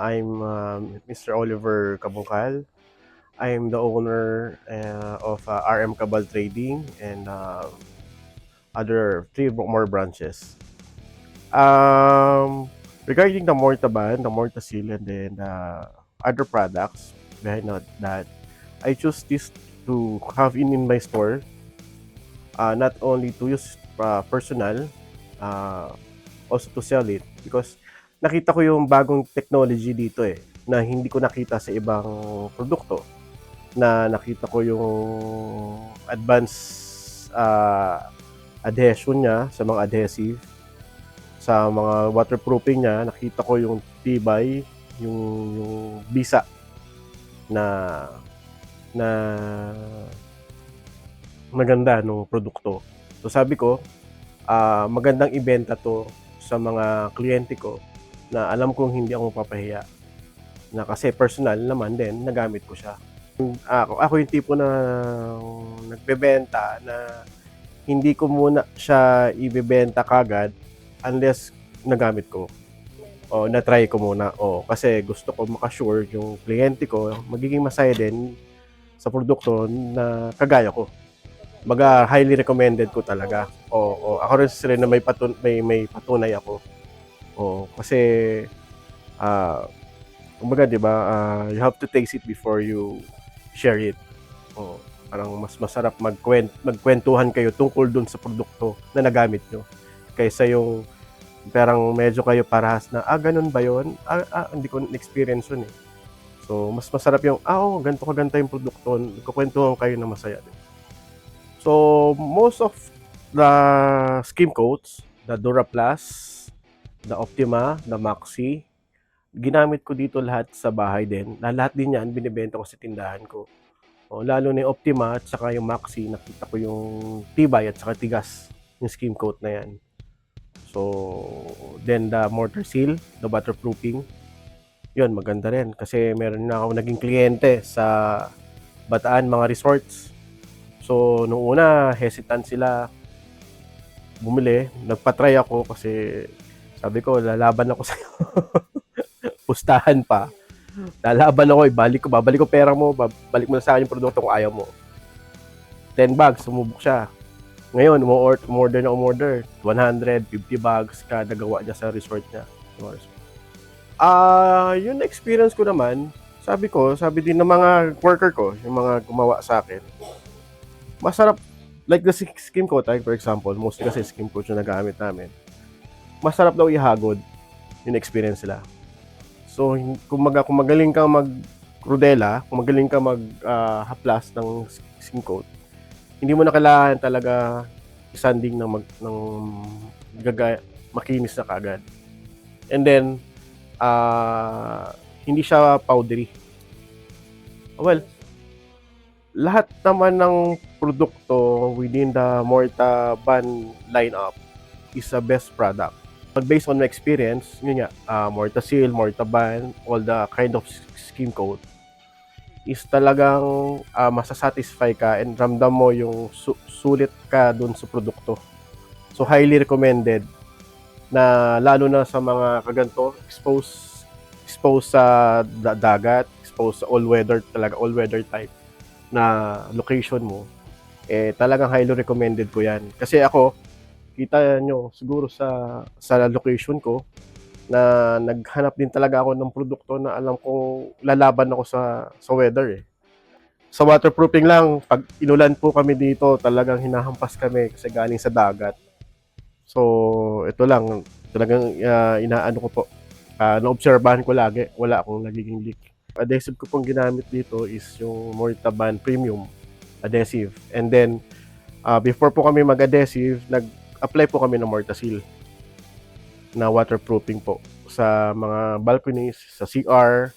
I'm Mr. Oliver Cabungcal. I'm the owner of RM Cabal Trading and other three more branches. Um, Regarding the Mortaban, the Mortasil, and then other products behind that, I choose this to have in my store, not only to use personal, uh, also to sell it because nakita ko yung bagong technology dito na hindi ko nakita sa ibang produkto. Na nakita ko yung advanced adhesion niya sa mga adhesive, sa mga waterproofing niya, nakita ko yung tibay, yung bisa na na maganda ng produkto. So sabi ko, magandang ibenta to sa mga kliyente ko na alam kong hindi ako mapapahiya. Na kasi personal naman din, nagamit ko siya. Ako yung tipo na nagbebenta na hindi ko muna siya ibebenta kagad unless nagamit ko o na-try ko muna. Kasi gusto ko makasure yung kliyente ko magiging masaya din sa produkto na kagaya ko. Baga highly recommended ko talaga. Ako rin na may patunay ako. Kasi kumbaga 'di ba, you have to taste it before you share it. Parang mas masarap magkwentuhan kayo tungkol dun sa produkto na nagamit nyo kaysa yung parang medyo kayo parehas na, ganun ba yun? Hindi ko na-experience yun eh. So, mas masarap yung, ganito yung produkto, nagkukwentuhan kayo na masaya din. So, most of the skim coats, the Duraplast, the Optima, the Maxi, ginamit ko dito lahat sa bahay din. Lahat din yan, binibenta ko sa tindahan ko. Lalo na yung Optima at saka yung Maxi, nakita ko yung tibay at saka tigas yung skim coat na yan. So, then the mortar seal, the waterproofing, yun, maganda rin. Kasi meron na ako naging kliyente sa Bataan, mga resorts. So, nung una, hesitant sila bumili. Nagpatry ako kasi sabi ko, lalaban ako sa'yo. Pustahan pa. Lalaban ako, babalik ko pera mo, babalik mo na sa akin yung produkto kung ayaw mo. 10 bags, sumubok siya. Ngayon, umorder na umorder. 150 bags kada gawa niya sa resort niya. Yung experience ko naman, sabi din ng mga worker ko, yung mga gumawa sa akin, masarap, like the skim coat, for example, mostly kasi skim coat yung nagamit namin. Masarap daw ihagod yung experience nila. So, kung magaling kang mag-rudela, kung magaling kang mag-haplas ng skim coat, hindi mo na kailangan talaga isanding ng makinis na kagad. And then, hindi siya powdery. Well, lahat naman ng produkto within the Mortaban lineup is a best product. But based on my experience, yun nga, Mortasil, Mortaban, all the kind of skim coat, is talagang masasatisfy ka and ramdam mo yung sulit ka dun sa produkto. So highly recommended na lalo na sa mga kaganto, exposed sa dagat, exposed sa all-weather type na location mo, talagang highly recommended ko yan. Kasi ako, kita nyo siguro sa location ko na naghanap din talaga ako ng produkto na alam kong lalaban ako sa weather Sa waterproofing lang, pag inulan po kami dito, talagang hinahampas kami kasi galing sa dagat. So, ito lang, talagang inaano ko po, naobserbahan ko lagi, wala akong nagiging leak. Adhesive ko pong ginamit dito is yung Mortaban Premium adhesive. And then, before po kami mag-adhesive, apply po kami ng Mortasil na waterproofing po sa mga balconies, sa CR,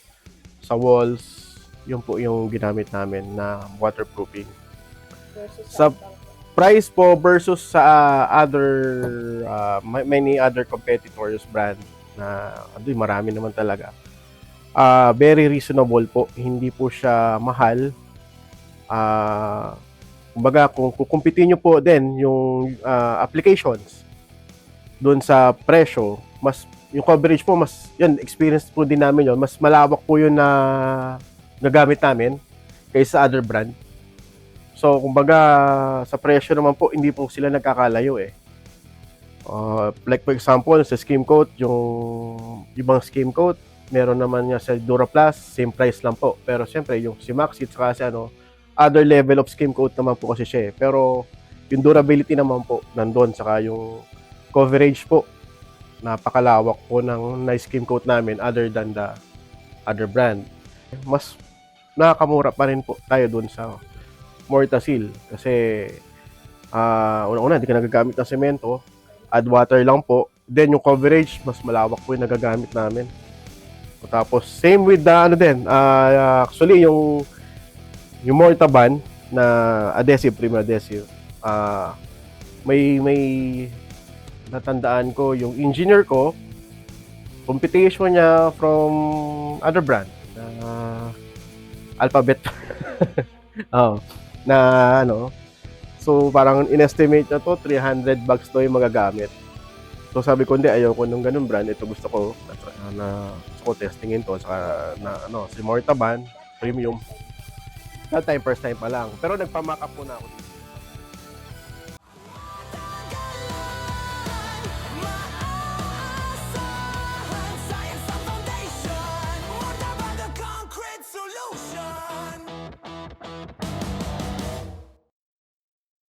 sa walls. Yun po yung ginamit namin na waterproofing. Sa price po versus sa many other competitors brand na marami naman talaga. Very reasonable po, hindi po siya mahal. Kumbaga, kung kukumpitin nyo po din yung applications doon sa presyo, mas yung coverage po, mas, yun, experience po din namin yun. Mas malawak po yun na nagamit namin kaysa other brand. So, kumbaga, sa presyo naman po, hindi po sila nagkakalayo eh. Like for example, sa skim coat, yung ibang skim coat, meron naman niya sa Duraplast, same price lang po. Pero siyempre, yung si Maxit, saka si other level of skim coat naman po kasi siya eh. Pero yung durability naman po, nandun. Saka yung coverage po, napakalawak po ng nice skim coat namin other than the other brand. Mas nakakamura pa rin po tayo dun sa Mortasil kasi una-una hindi ka nagagamit ng semento, add water lang po, then yung coverage mas malawak po yung nagagamit namin. Tapos same with the actually yung Mortaban na adhesive, premium adhesive, may natandaan ko yung engineer ko, computation niya from other brand na Alphabet. Oh, na so parang in-estimate na to 300 bags to yung magagamit. So sabi ko hindi, ayoko nung ganun brand, ito gusto ko gusto ko testingin to saka si Mortaban premium. That time, first time pa lang, pero nagpa-mock up muna ako.